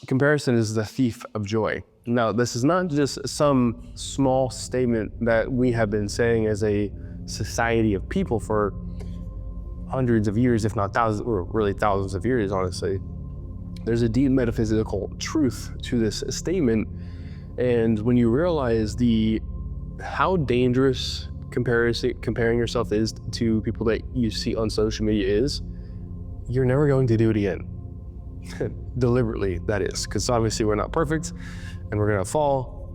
Comparison is the thief of joy. Now, this is not just some small statement that we have been saying as a society of people for hundreds of years, if not thousands, or really thousands of years, honestly. There's a deep metaphysical truth to this statement. And when you realize how dangerous comparing yourself is to people that you see on social media is, you're never going to do it again. Deliberately, that is, because obviously we're not perfect and we're going to fall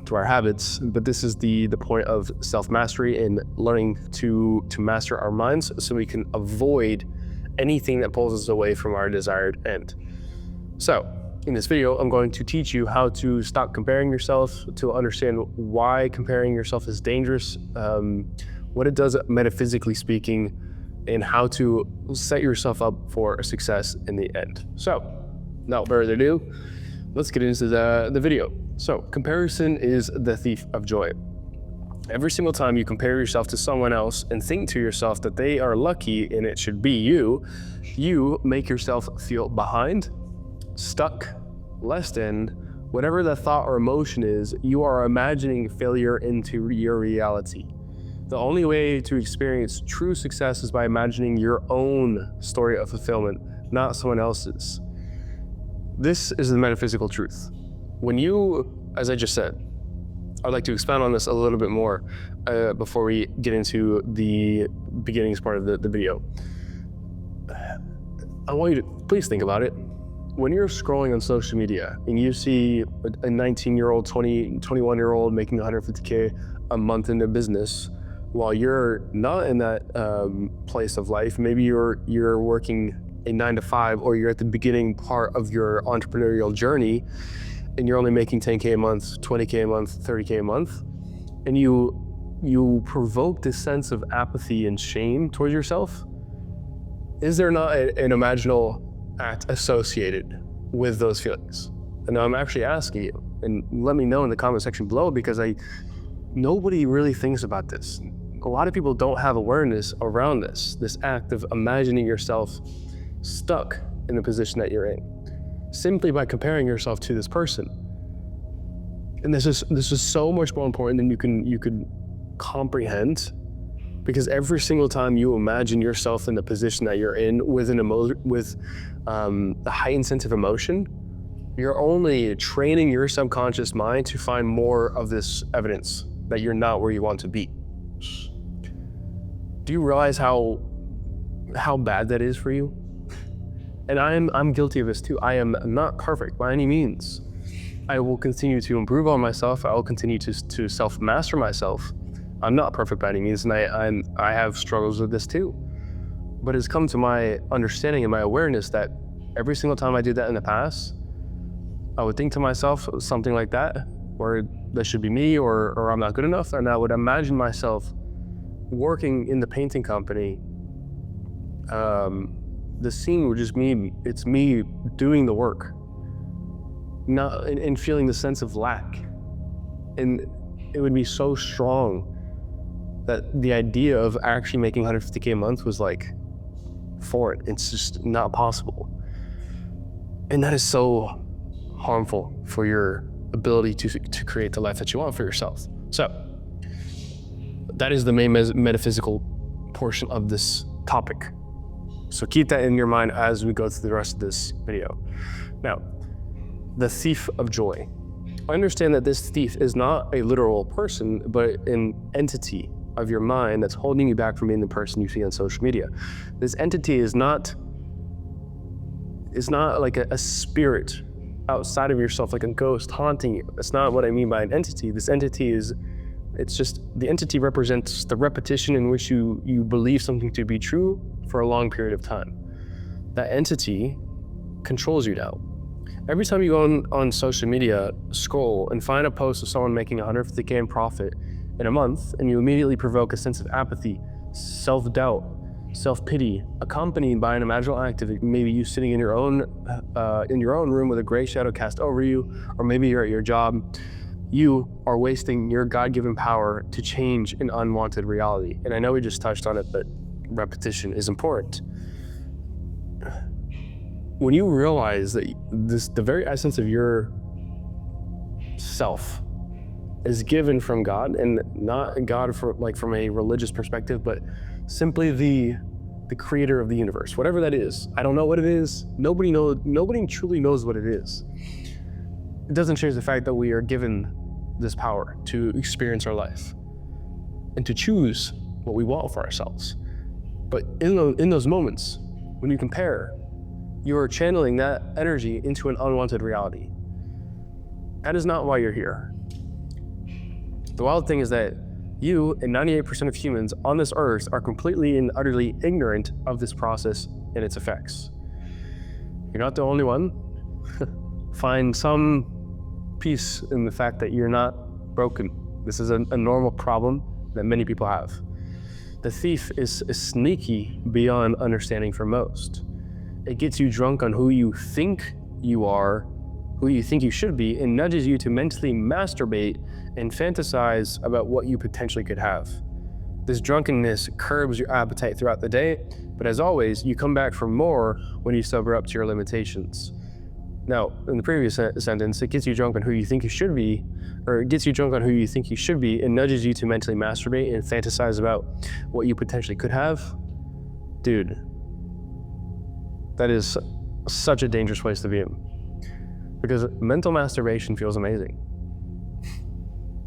to our habits, but this is the point of self-mastery and learning to master our minds so we can avoid anything that pulls us away from our desired end. So in this video, I'm going to teach you how to stop comparing yourself, to understand why comparing yourself is dangerous, what it does metaphysically speaking, and how to set yourself up for a success in the end. So, without further ado, let's get into the video. So, comparison is the thief of joy. Every single time you compare yourself to someone else and think to yourself that they are lucky and it should be you, you make yourself feel behind, stuck, less than. Whatever the thought or emotion is, you are imagining failure into your reality. The only way to experience true success is by imagining your own story of fulfillment, not someone else's. This is the metaphysical truth. When you, as I just said, I'd like to expand on this a little bit more before we get into the beginnings part of the video. I want you to please think about it. When you're scrolling on social media and you see a 19-year-old, 21-year-old making 150K a month into business, while you're not in that place of life, maybe you're working a 9-to-5, or you're at the beginning part of your entrepreneurial journey and you're only making 10K a month, 20K a month, 30K a month, and you provoke this sense of apathy and shame towards yourself. Is there not an imaginal act associated with those feelings? And I'm actually asking you, and let me know in the comment section below, because nobody really thinks about this. A lot of people don't have awareness around this act of imagining yourself stuck in the position that you're in, simply by comparing yourself to this person. And this is so much more important than you could comprehend, because every single time you imagine yourself in the position that you're in with a heightened sense of emotion, you're only training your subconscious mind to find more of this evidence that you're not where you want to be. Do you realize how bad that is for you? And I'm guilty of this too. I am not perfect by any means. I will continue to improve on myself. I will continue to self-master myself. I'm not perfect by any means, and I have struggles with this too. But it's come to my understanding and my awareness that every single time I did that in the past, I would think to myself something like that, or that should be me, or I'm not good enough, and I would imagine myself working in the painting company. The scene would just it's me doing the work, and feeling the sense of lack. And it would be so strong that the idea of actually making 150K a month was like foreign. It's just not possible. And that is so harmful for your ability to create the life that you want for yourself. So that is the main metaphysical portion of this topic. So keep that in your mind as we go through the rest of this video. Now, the thief of joy. Understand that this thief is not a literal person, but an entity of your mind that's holding you back from being the person you see on social media. This entity is not like a spirit outside of yourself, like a ghost haunting you. That's not what I mean by an entity. This entity the entity represents the repetition in which you believe something to be true for a long period of time. That entity controls you now. Every time you go on social media, scroll and find a post of someone making 150K in profit in a month, and you immediately provoke a sense of apathy, self-doubt, self-pity, accompanied by an imaginal act of maybe you sitting in your own room with a gray shadow cast over you, or maybe you're at your job. You are wasting your God-given power to change an unwanted reality. And I know we just touched on it, but repetition is important. when you realize that the very essence of your self is given from God, and not God from a religious perspective, but simply the creator of the universe, whatever that is. I don't know what it is. Nobody truly knows what it is. It doesn't change the fact that we are given this power to experience our life and to choose what we want for ourselves. But in those moments, when you compare, you are channeling that energy into an unwanted reality. That is not why you're here. The wild thing is that you and 98% of humans on this earth are completely and utterly ignorant of this process and its effects. You're not the only one. Find some peace in the fact that you're not broken. This is a normal problem that many people have. The thief is sneaky beyond understanding for most. It gets you drunk on who you think you are, who you think you should be, and nudges you to mentally masturbate and fantasize about what you potentially could have. This drunkenness curbs your appetite throughout the day, but as always, you come back for more when you sober up to your limitations. Now, in the previous sentence, it gets you drunk on who you think you should be, or it gets you drunk on who you think you should be, and nudges you to mentally masturbate and fantasize about what you potentially could have. Dude, that is such a dangerous place to be in. Because mental masturbation feels amazing.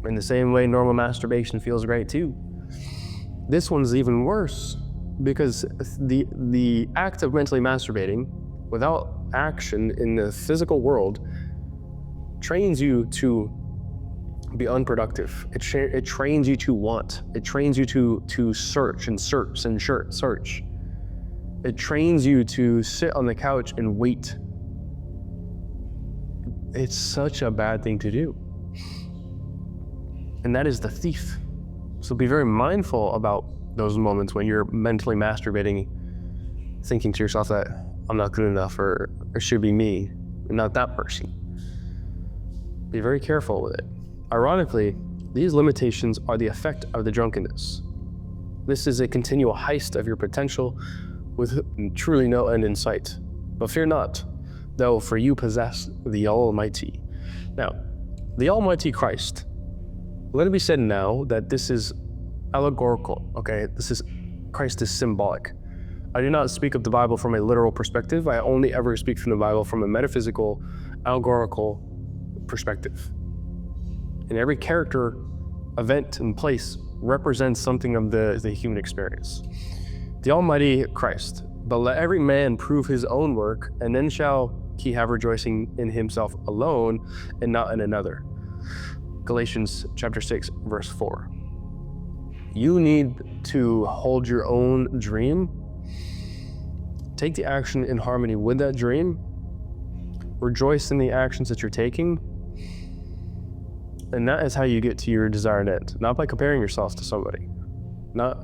In the same way normal masturbation feels great too. This one's even worse because the act of mentally masturbating without action in the physical world trains you to be unproductive. It trains you to want. It trains you to search and search and search. It trains you to sit on the couch and wait. It's such a bad thing to do. And that is the thief. So be very mindful about those moments when you're mentally masturbating, thinking to yourself that I'm not good enough, or it should be me, and not that person. Be very careful with it. Ironically, these limitations are the effect of the drunkenness. This is a continual heist of your potential with truly no end in sight. But fear not, though, for you possess the Almighty. Now, the Almighty Christ. Let it be said now that this is allegorical, okay? Christ is symbolic. I do not speak of the Bible from a literal perspective. I only ever speak from the Bible from a metaphysical, allegorical perspective. And every character, event, and place represents something of the human experience. The Almighty Christ. But let every man prove his own work, and then shall he have rejoicing in himself alone and not in another. Galatians chapter 6, verse 4. You need to hold your own dream. Take the action in harmony with that dream. Rejoice in the actions that you're taking. And that is how you get to your desired end. Not by comparing yourself to somebody. Not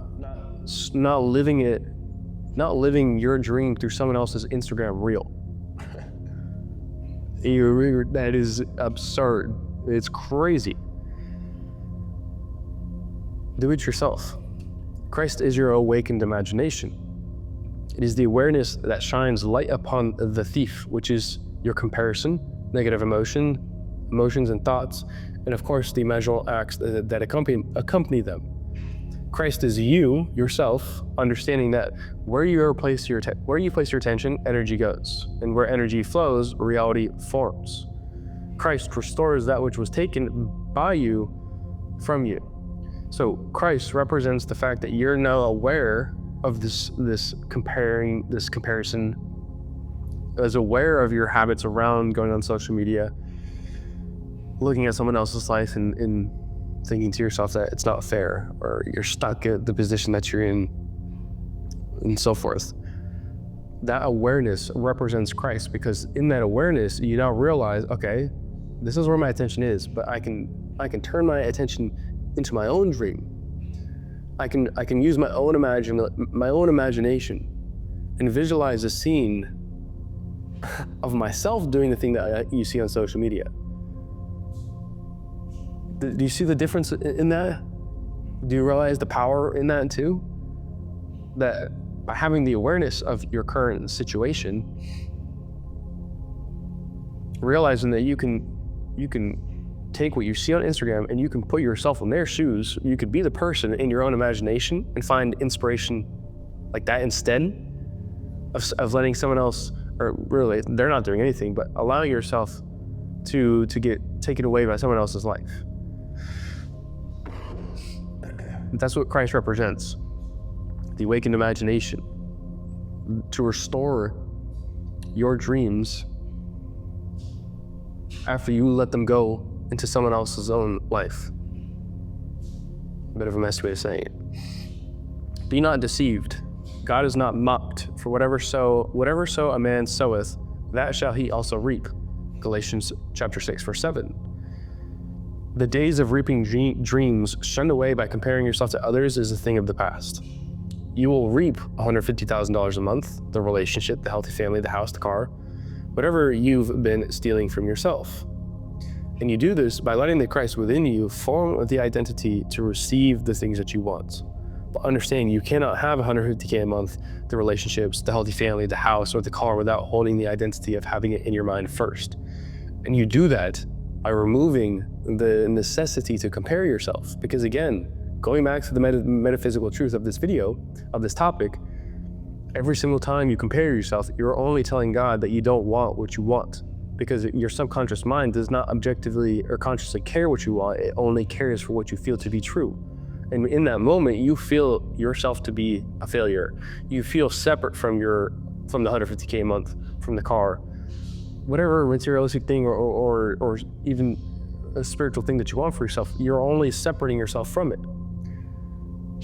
living your dream through someone else's Instagram reel. That is absurd. It's crazy. Do it yourself. Christ is your awakened imagination. It is the awareness that shines light upon the thief, which is your comparison, negative emotions and thoughts, and of course the imaginal acts that accompany them. Christ is you, yourself, understanding that where you place your attention, energy goes, and where energy flows, reality forms. Christ restores that which was taken by you from you. So Christ represents the fact that you're now aware of this comparison, as aware of your habits around going on social media, looking at someone else's life and thinking to yourself that it's not fair, or you're stuck at the position that you're in, and so forth. That awareness represents Christ, because in that awareness, you now realize, okay, this is where my attention is, but I can turn my attention into my own dream. I can use my own imagination and visualize a scene of myself doing the thing that you see on social media. Do you see the difference in that? Do you realize the power in that too? That by having the awareness of your current situation, realizing that you can take what you see on Instagram and you can put yourself in their shoes. You could be the person in your own imagination and find inspiration like that instead of letting someone else, or really they're not doing anything, but allowing yourself to get taken away by someone else's life. That's what Christ represents. The awakened imagination. To restore your dreams after you let them go into someone else's own life. A bit of a messy way of saying it. Be not deceived. God is not mocked. For whatever so a man soweth, that shall he also reap. Galatians chapter 6, verse 7. The days of reaping dreams shunned away by comparing yourself to others is a thing of the past. You will reap $150,000 a month, the relationship, the healthy family, the house, the car, whatever you've been stealing from yourself. And you do this by letting the Christ within you form the identity to receive the things that you want. But understand, you cannot have $150K a month, the relationships, the healthy family, the house, or the car without holding the identity of having it in your mind first. And you do that by removing the necessity to compare yourself. Because again, going back to the metaphysical truth of this video, of this topic, every single time you compare yourself, you're only telling God that you don't want what you want, because your subconscious mind does not objectively or consciously care what you want. It only cares for what you feel to be true. And in that moment, you feel yourself to be a failure. You feel separate from the 150K a month, from the car, whatever materialistic thing or even a spiritual thing that you want for yourself. You're only separating yourself from it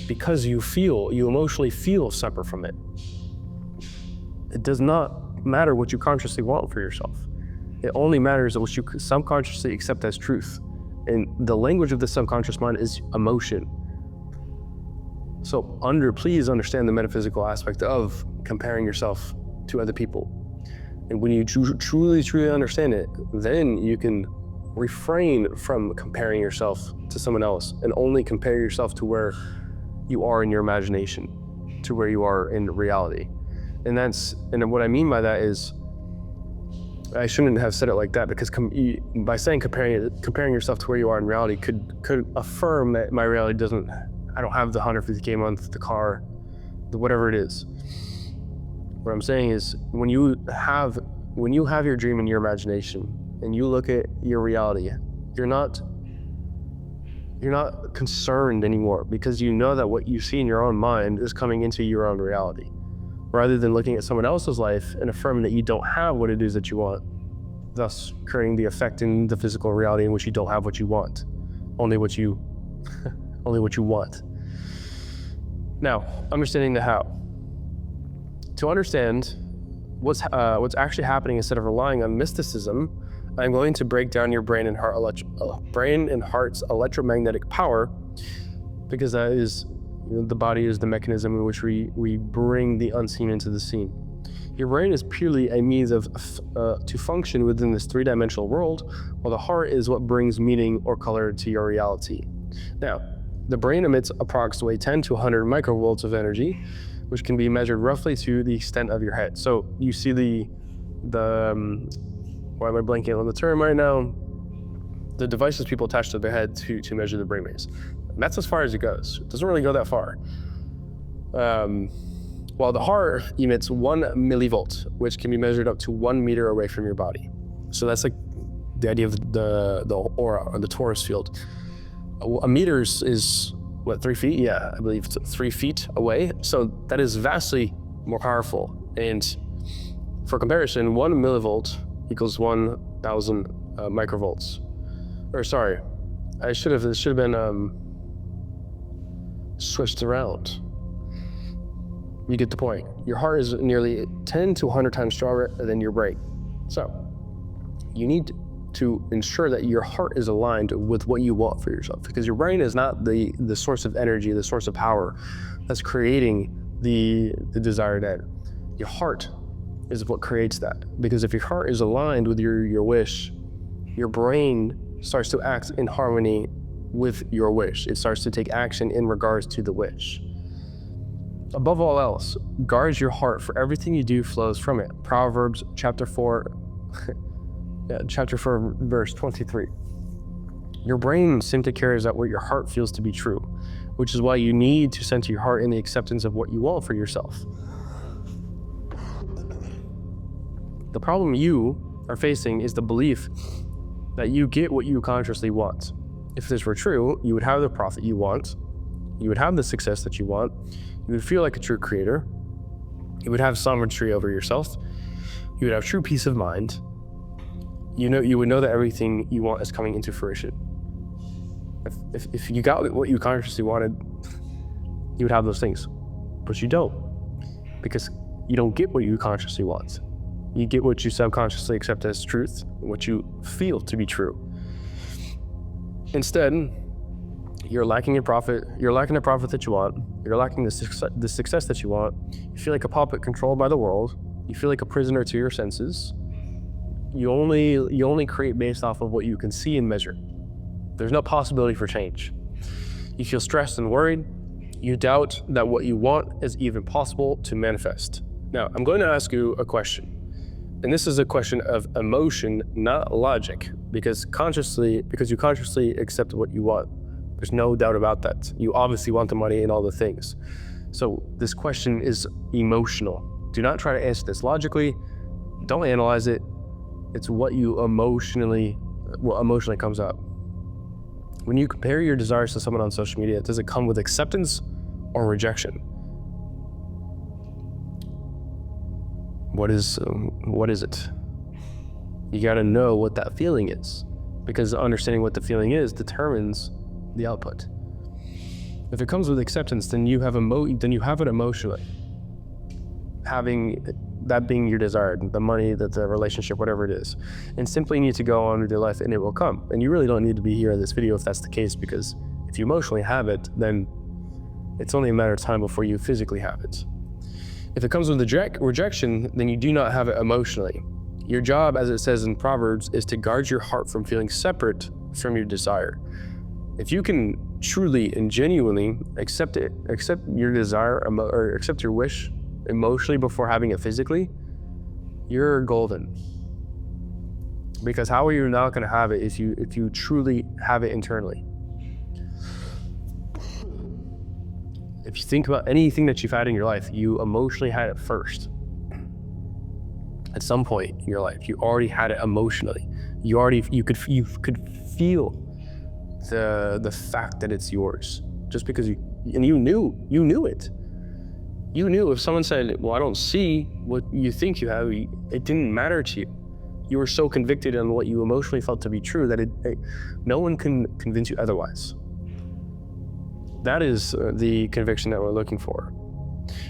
because you emotionally feel separate from it. It does not matter what you consciously want for yourself. It only matters what you subconsciously accept as truth. And the language of the subconscious mind is emotion. So please understand the metaphysical aspect of comparing yourself to other people. And when you truly understand it, then you can refrain from comparing yourself to someone else and only compare yourself to where you are in your imagination, to where you are in reality. And what I mean by that is, I shouldn't have said it like that, because by saying comparing yourself to where you are in reality could affirm that my reality I don't have the 150K a month, the car, whatever it is. What I'm saying is, when you have your dream in your imagination and you look at your reality, you're not concerned anymore, because you know that what you see in your own mind is coming into your own reality, rather than looking at someone else's life and affirming that you don't have what it is that you want, thus creating the effect in the physical reality in which you don't have what you want, only what you want. Now, understanding the how. To understand what's actually happening, instead of relying on mysticism, I'm going to break down your brain and heart's electromagnetic power, because that is, the body is the mechanism in which we bring the unseen into the seen. Your brain is purely a means to function within this three-dimensional world, while the heart is what brings meaning or color to your reality. Now, the brain emits approximately 10 to 100 microvolts of energy, which can be measured roughly to the extent of your head. So you see why am I blanking on the term right now? The devices people attach to their head to measure the brain waves. And that's as far as it goes. It doesn't really go that far. While the heart emits 1 millivolt, which can be measured up to 1 meter away from your body. So that's like the idea of the aura, or the torus field. A meter is what, 3 feet? Yeah, I believe it's 3 feet away. So that is vastly more powerful. And for comparison, 1 millivolt equals 1,000 microvolts. Or sorry, it should have been switched around. You get the point. Your heart is nearly 10 to 100 times stronger than your brain. So you need to ensure that your heart is aligned with what you want for yourself, because your brain is not the source of energy, the source of power that's creating the desired end. Your heart is what creates that, because if your heart is aligned with your wish, your brain starts to act in harmony with your wish. It starts to take action in regards to the wish. Above all else, guard your heart, for everything you do flows from it. Proverbs chapter 4, chapter 4, verse 23. Your brain simply carries out what your heart feels to be true, which is why you need to center your heart in the acceptance of what you want for yourself. The problem you are facing is the belief that you get what you consciously want. If this were true, you would have the profit you want, you would have the success that you want, you would feel like a true creator, you would have sovereignty over yourself, you would have true peace of mind, you would know that everything you want is coming into fruition. If you got what you consciously wanted, you would have those things, but you don't, because you don't get what you consciously want. You get what you subconsciously accept as truth, what you feel to be true. Instead, you're lacking a profit. You're lacking the profit that you want. You're lacking the success that you want. You feel like a puppet controlled by the world. You feel like a prisoner to your senses. You only create based off of what you can see and measure. There's no possibility for change. You feel stressed and worried. You doubt that what you want is even possible to manifest. Now, I'm going to ask you a question. And this is a question of emotion, not logic, because you consciously accept what you want. There's no doubt about that. You obviously want the money and all the things. So this question is emotional. Do not try to answer this logically. Don't analyze it. It's what emotionally comes up. When you compare your desires to someone on social media, does it come with acceptance or rejection? What is it? You gotta know what that feeling is, because understanding what the feeling is determines the output. If it comes with acceptance, then you have it emotionally. Having that being your desire, the money, the relationship, whatever it is, and simply need to go on with your life and it will come. And you really don't need to be here in this video if that's the case, because if you emotionally have it, then it's only a matter of time before you physically have it. If it comes with rejection, then you do not have it emotionally. Your job, as it says in Proverbs, is to guard your heart from feeling separate from your desire. If you can truly and genuinely accept your desire or accept your wish emotionally before having it physically, you're golden. Because how are you not going to have it if you truly have it internally? If you think about anything that you've had in your life, you emotionally had it first. At some point in your life, you already had it emotionally. You could feel the fact that it's yours, just because you knew it. You knew if someone said, well, I don't see what you think you have, it didn't matter to you. You were so convicted on what you emotionally felt to be true that no one can convince you otherwise. That is the conviction that we're looking for.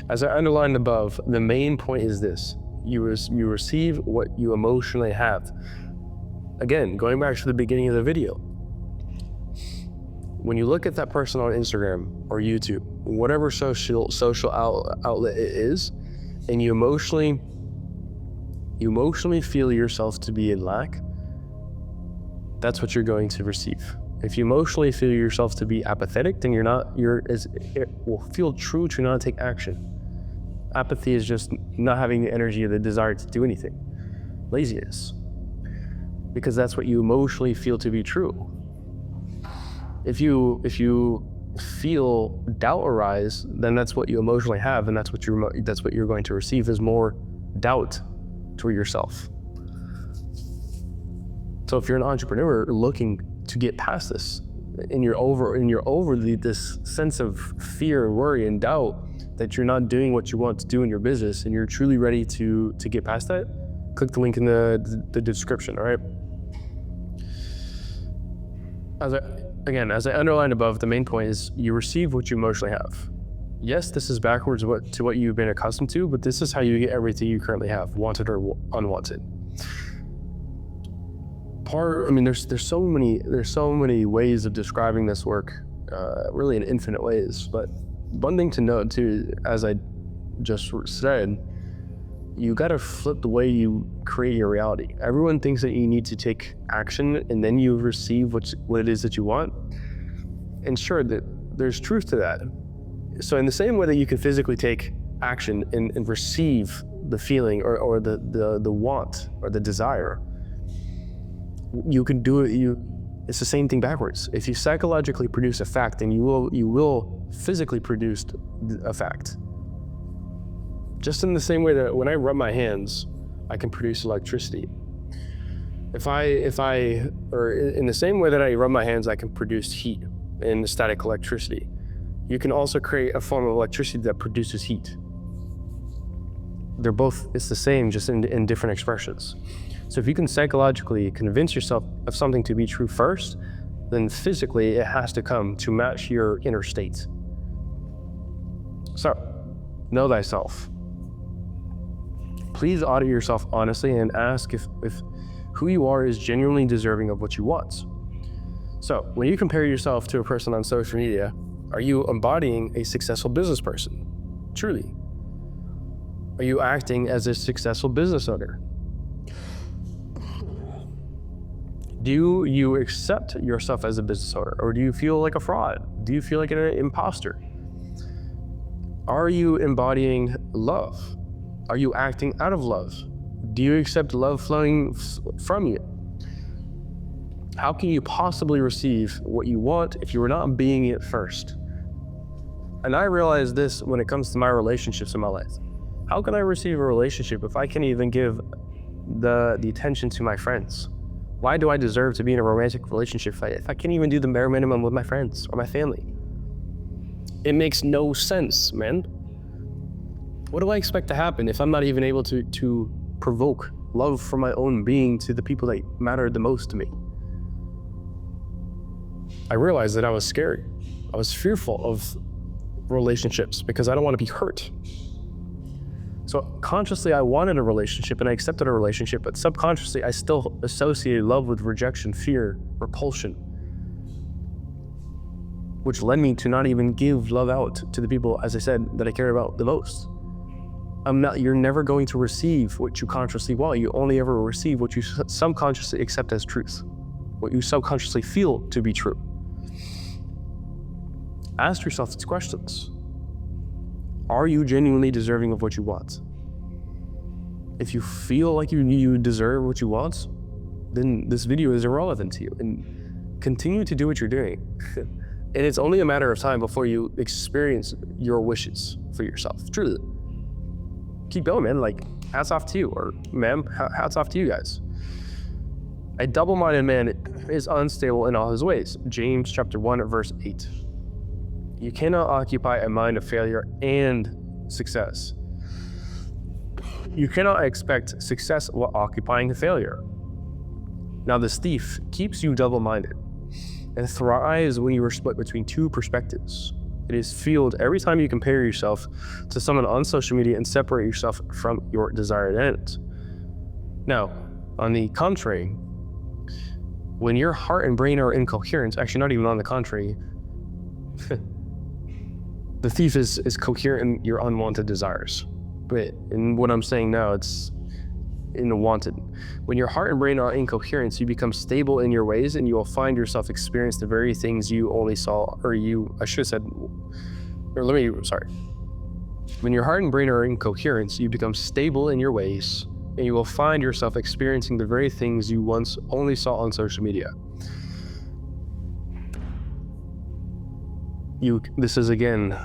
As I underlined above, the main point is this: you receive what you emotionally have. Again, going back to the beginning of the video, when you look at that person on Instagram or YouTube, whatever social outlet it is, and you emotionally feel yourself to be in lack, that's what you're going to receive. If you emotionally feel yourself to be apathetic, then it will feel true to not take action. Apathy is just not having the energy or the desire to do anything. Laziness. Because that's what you emotionally feel to be true. If you feel doubt arise, then that's what you emotionally have, and that's what you're going to receive is more doubt toward yourself. So if you're an entrepreneur looking to get past this, and you're over this sense of fear, worry, and doubt that you're not doing what you want to do in your business, and you're truly ready to get past that, click the link in the description. All right. As I underlined above, the main point is you receive what you emotionally have. Yes, this is backwards to what you've been accustomed to, but this is how you get everything you currently have, wanted or unwanted. There's so many ways of describing this work, really in infinite ways. But one thing to note too, as I just said, you gotta flip the way you create your reality. Everyone thinks that you need to take action and then you receive what it is that you want. And sure, that there's truth to that. So in the same way that you can physically take action and receive the feeling or the want or the desire, you can do it. It's the same thing backwards. If you psychologically produce a fact, then you will physically produce a fact. Just in the same way that when I rub my hands, I can produce electricity. Or in the same way that I rub my hands, I can produce heat and static electricity. You can also create a form of electricity that produces heat. It's the same, just in different expressions. So if you can psychologically convince yourself of something to be true first, then physically it has to come to match your inner state. So, know thyself. Please audit yourself honestly and ask if who you are is genuinely deserving of what you want. So, when you compare yourself to a person on social media, are you embodying a successful business person? Truly. Are you acting as a successful business owner? Do you accept yourself as a business owner, or do you feel like a fraud? Do you feel like an imposter? Are you embodying love? Are you acting out of love? Do you accept love flowing from you? How can you possibly receive what you want if you are not being it first? And I realize this when it comes to my relationships in my life. How can I receive a relationship if I can't even give the attention to my friends? Why do I deserve to be in a romantic relationship if I can't even do the bare minimum with my friends or my family? It makes no sense, man. What do I expect to happen if I'm not even able to provoke love from my own being to the people that matter the most to me? I realized that I was scared. I was fearful of relationships because I don't want to be hurt. So consciously, I wanted a relationship and I accepted a relationship, but subconsciously, I still associated love with rejection, fear, repulsion, which led me to not even give love out to the people, as I said, that I care about the most. You're never going to receive what you consciously want. You only ever receive what you subconsciously accept as truth, what you subconsciously feel to be true. Ask yourself these questions. Are you genuinely deserving of what you want? If you feel like you deserve what you want, then this video is irrelevant to you, and continue to do what you're doing. And it's only a matter of time before you experience your wishes for yourself. Truly. Keep going, man. Like, hats off to you, or ma'am, hats off to you guys. A double-minded man is unstable in all his ways. James chapter 1, verse 8. You cannot occupy a mind of failure and success. You cannot expect success while occupying failure. Now, this thief keeps you double-minded and thrives when you are split between two perspectives. It is fueled every time you compare yourself to someone on social media and separate yourself from your desired end. Now, on the contrary, when your heart and brain are in coherence, actually not even on the contrary, the thief is coherent in your unwanted desires. But in what I'm saying now, it's in the wanted. When your heart and brain are in coherence, you become stable in your ways and you will find yourself experience the very things you only saw, when your heart and brain are in coherence, you become stable in your ways and you will find yourself experiencing the very things you once only saw on social media. This is, again,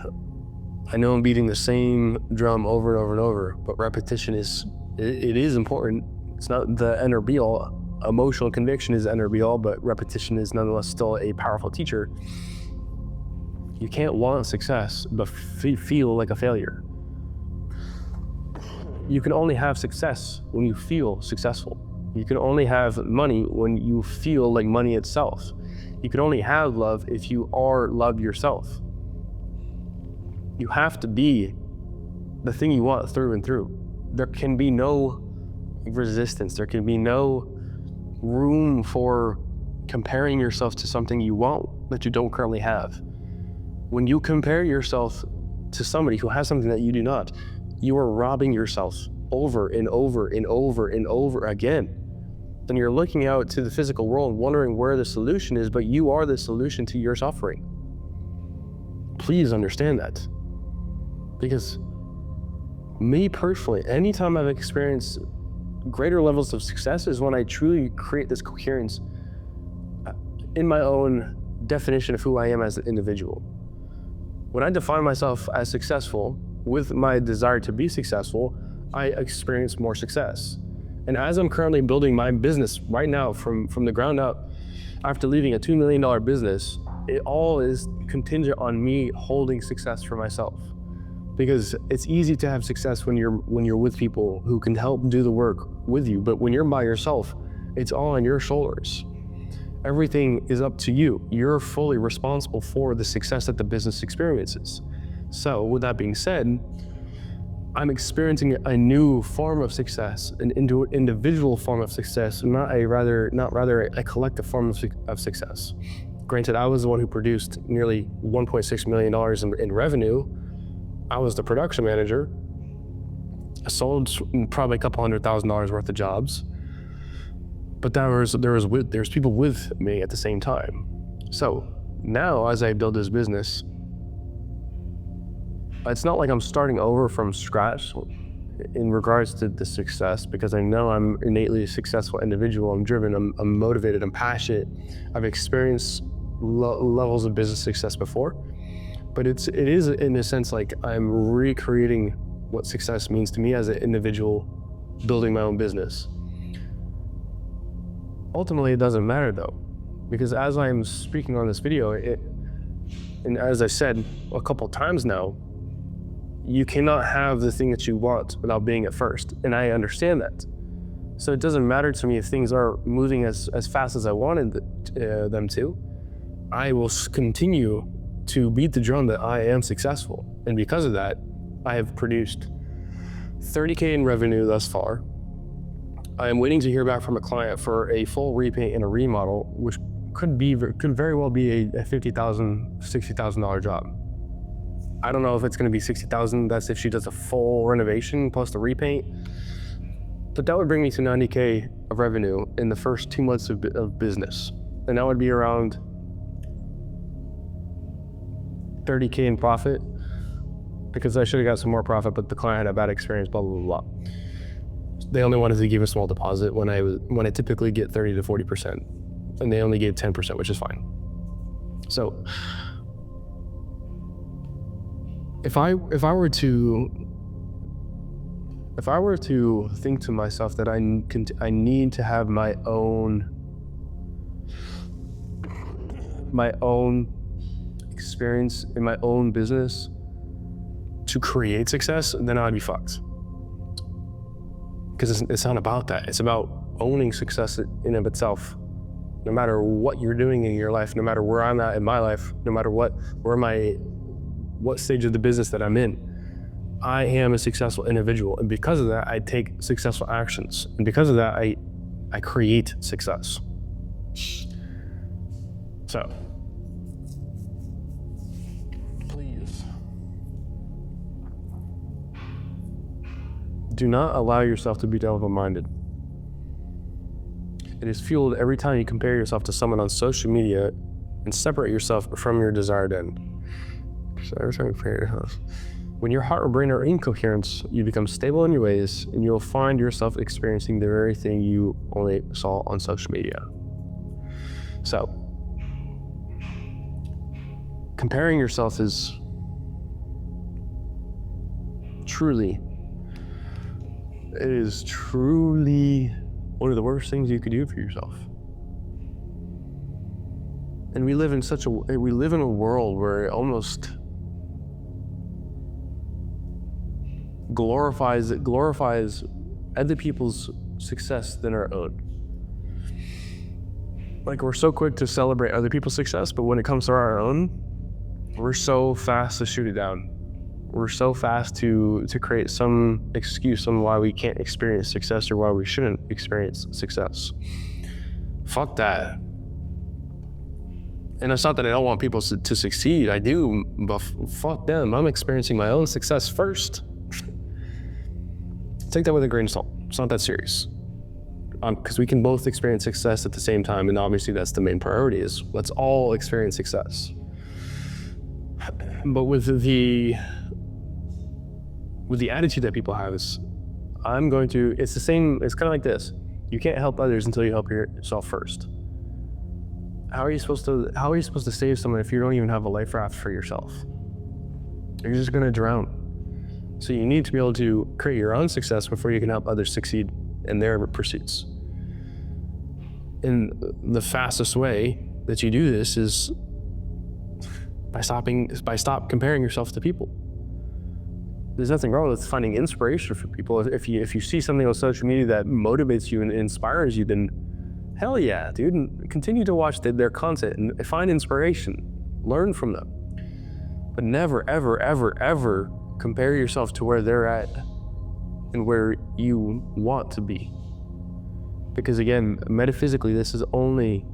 I know I'm beating the same drum over and over and over, but repetition is important. It's not the end or be all. Emotional conviction is the end or be all, but repetition is nonetheless still a powerful teacher. You can't want success, but feel like a failure. You can only have success when you feel successful. You can only have money when you feel like money itself. You can only have love if you are love yourself. You have to be the thing you want through and through. There can be no resistance. There can be no room for comparing yourself to something you want that you don't currently have. When you compare yourself to somebody who has something that you do not, you are robbing yourself over and over and over and over again. Then you're looking out to the physical world wondering where the solution is, but you are the solution to your suffering. Please understand that. Because me personally, anytime I've experienced greater levels of success is when I truly create this coherence in my own definition of who I am as an individual. When I define myself as successful with my desire to be successful, I experience more success. And as I'm currently building my business right now from the ground up, after leaving a $2 million business, it all is contingent on me holding success for myself. Because it's easy to have success when you're with people who can help do the work with you, but when you're by yourself, it's all on your shoulders. Everything is up to you. You're fully responsible for the success that the business experiences. So with that being said, I'm experiencing a new form of success, an individual form of success, not rather a collective form of success. Granted, I was the one who produced nearly $1.6 million in revenue. I was the production manager. I sold probably a couple $100,000 worth of jobs, but there's people with me at the same time. So now, as I build this business, it's not like I'm starting over from scratch in regards to the success, because I know I'm innately a successful individual. I'm driven, I'm motivated, I'm passionate. I've experienced levels of business success before, but it is in a sense like I'm recreating what success means to me as an individual building my own business. Ultimately, it doesn't matter though, because as I'm speaking on this video, and as I said a couple times now, you cannot have the thing that you want without being it first, and I understand that. So it doesn't matter to me if things are moving as fast as I wanted them to. I will continue to beat the drum that I am successful, and because of that, I have produced $30K in revenue thus far. I am waiting to hear back from a client for a full repaint and a remodel, which could very well be a $50,000, $60,000 job. I don't know if it's going to be $60,000. That's if she does a full renovation plus the repaint. But that would bring me to $90K of revenue in the first 2 months of business, and that would be around $30K in profit, because I should have got some more profit, but the client had a bad experience, blah, blah, blah, blah. They only wanted to give a small deposit when I typically get 30 to 40%, and they only gave 10%, which is fine. So if I were to think to myself that I need to have my own experience in my own business to create success, then I'd be fucked. Because it's not about that. It's about owning success in of itself. No matter what you're doing in your life, no matter where I'm at in my life, no matter what stage of the business that I'm in, I am a successful individual. And because of that, I take successful actions. And because of that, I create success. So, please do not allow yourself to be double-minded. It is fueled every time you compare yourself to someone on social media and separate yourself from your desired end. So every time you compare yourself, when your heart or brain are in coherence, you become stable in your ways, and you'll find yourself experiencing the very thing you only saw on social media. So, comparing yourself is truly one of the worst things you could do for yourself. And we live in a world where it almost glorifies other people's success than our own. Like, we're so quick to celebrate other people's success, but when it comes to our own, we're so fast to shoot it down. We're so fast to create some excuse on why we can't experience success or why we shouldn't experience success. Fuck that. And it's not that I don't want people to succeed. I do, but fuck them. I'm experiencing my own success first. Take that with a grain of salt. It's not that serious. Because we can both experience success at the same time, and obviously that's the main priority, is let's all experience success. But with the attitude that people have is, it's the same, it's kind of like this. You can't help others until you help yourself first. How are you supposed to save someone if you don't even have a life raft for yourself? You're just gonna drown. So you need to be able to create your own success before you can help others succeed in their pursuits. And the fastest way that you do this is by stop comparing yourself to people. There's nothing wrong with finding inspiration for people. If you see something on social media that motivates you and inspires you, then hell yeah, dude, and continue to watch their content and find inspiration, learn from them. But never, ever, ever, ever compare yourself to where they're at and where you want to be. Because again, metaphysically, this is only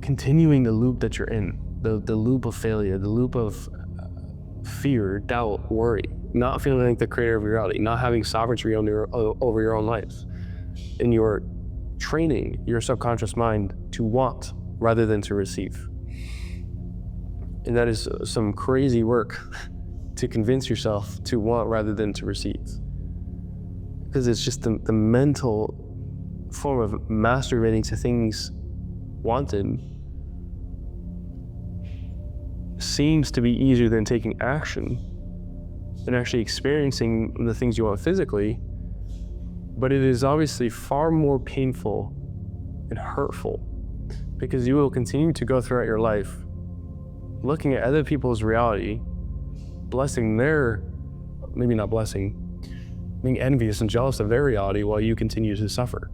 continuing the loop that you're in, the loop of failure, the loop of fear, doubt, worry, not feeling like the creator of your reality, not having sovereignty over your own life. And you're training your subconscious mind to want rather than to receive. And that is some crazy work to convince yourself to want rather than to receive. Because it's just the mental form of masturbating to things wanted seems to be easier than taking action and actually experiencing the things you want physically, but it is obviously far more painful and hurtful, because you will continue to go throughout your life looking at other people's reality, blessing their, maybe not blessing, being envious and jealous of their reality while you continue to suffer.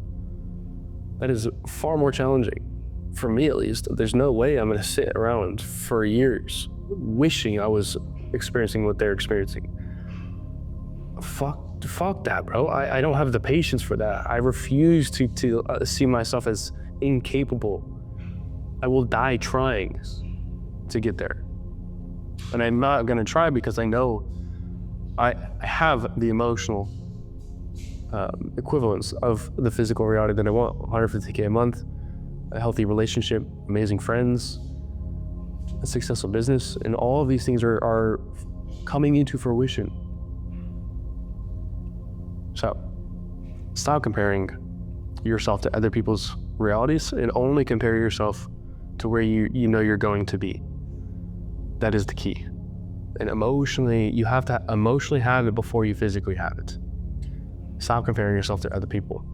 That is far more challenging. For me at least. There's no way I'm gonna sit around for years wishing I was experiencing what they're experiencing. Fuck that, bro. I don't have the patience for that. I refuse to see myself as incapable. I will die trying to get there. And I'm not gonna try because I know I have the emotional equivalence of the physical reality that I want. 150K a month, a healthy relationship, amazing friends, a successful business, and all of these things are coming into fruition. So stop comparing yourself to other people's realities and only compare yourself to where you know you're going to be. That is the key. And emotionally, you have to emotionally have it before you physically have it. Stop comparing yourself to other people.